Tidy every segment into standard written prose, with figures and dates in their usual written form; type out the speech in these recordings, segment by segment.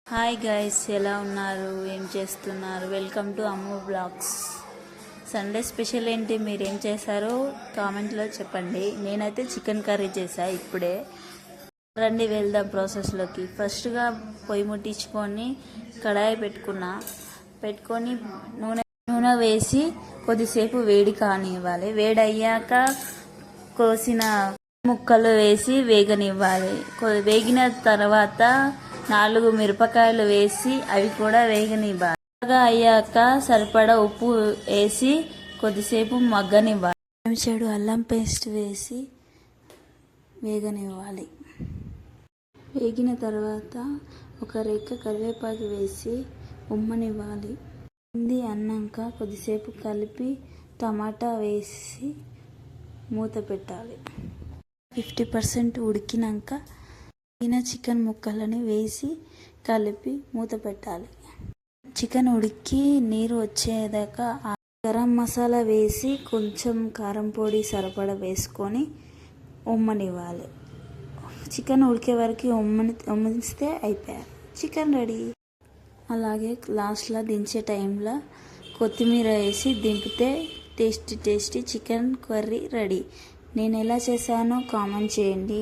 Hi guys, ఎలా ఉన్నారు? ఏం చేస్తున్నారు? Welcome to Ammu blogs. Sunday special ఏంటి? మీరేం చేశారో కామెంట్లో చెప్పండి. నేనైతే చికెన్ కర్రీ చేశా ఇప్పుడే. రండి వెళ్దాం ప్రాసెస్లోకి. ఫస్ట్గా పొయ్యి ముట్టించుకొని కడాయి పెట్టుకొని నూనె వేసి కొద్దిసేపు వేడి కానివ్వాలి. వేడి అయ్యాక కోసిన ముక్కలు వేసి వేగనివ్వాలి. వేగిన తర్వాత 4 మిరపకాయలు వేసి అవి కూడా వేగనివ్వాలి. బాగా అయ్యాక సరిపడా ఉప్పు వేసి కొద్దిసేపు మగ్గనివ్వాలి. చెడు అల్లం పేస్ట్ వేసి వేగనివ్వాలి. వేగిన తర్వాత ఒక రెక్క కరివేపాకు వేసి ఉమ్మనివ్వాలి. ఇది అన్నాక కొద్దిసేపు కలిపి టమాటా వేసి మూత పెట్టాలి. 50% ఉడికినాక చికెన్ ముక్కలని వేసి కలిపి మూత పెట్టాలి. చికెన్ ఉడికి నీరు వచ్చేదాకా గరం మసాలా వేసి కొంచెం కారం పొడి సరిపడా వేసుకొని ఉమ్మనివ్వాలి. చికెన్ ఉడికే వరకు ఉమ్మిస్తే అయిపోయారు, చికెన్ రెడీ. అలాగే లాస్ట్లో దించే టైంలో కొత్తిమీర వేసి దింపితే టేస్టీ చికెన్ కర్రీ రెడీ. నేను ఎలా చేశానో కామెంట్ చేయండి.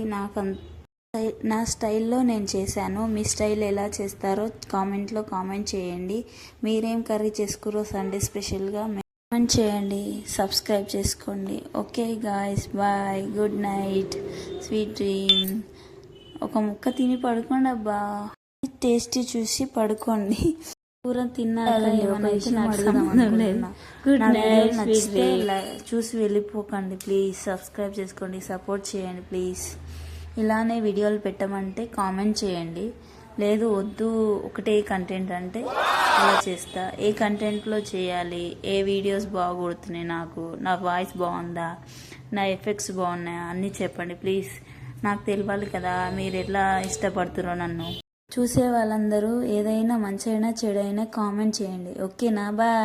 నా స్టైల్లో నేను చేశాను. మీ స్టైల్ ఎలా చేస్తారో కామెంట్లో కామెంట్ చేయండి. మీరేం కర్రీ చేసుకురో సండే స్పెషల్గా కామెంట్ చేయండి. సబ్స్క్రైబ్ చేసుకోండి. Okay guys, bye, good night, sweet dream. ఒక ముక్క తిని పడుకోండి అబ్బా. టేస్టీ చూసి పడుకోండి. కూర తిన్నాక నచ్చితే చూసి వెళ్ళిపోకండి ప్లీజ్. సబ్స్క్రైబ్ చేసుకోండి, సపోర్ట్ చేయండి ప్లీజ్. ఇలానే వీడియోలు పెట్టమంటే కామెంట్ చేయండి. లేదు వద్దు ఒకటే కంటెంట్ అంటే అలా చేస్తా. ఏ కంటెంట్లో చేయాలి, ఏ వీడియోస్ బాగా కొడుతున్నాయి, నా వాయిస్ బాగుందా, నా ఎఫెక్ట్స్ బాగున్నాయా అన్నీ చెప్పండి ప్లీజ్. నాకు తెలియాలి కదా మీరు ఎట్లా ఇష్టపడుతున్నారో నన్ను. చూసే వాళ్ళందరూ ఏదైనా మంచైనా చెడైనా కామెంట్ చేయండి. ఓకేనా? బాయ్.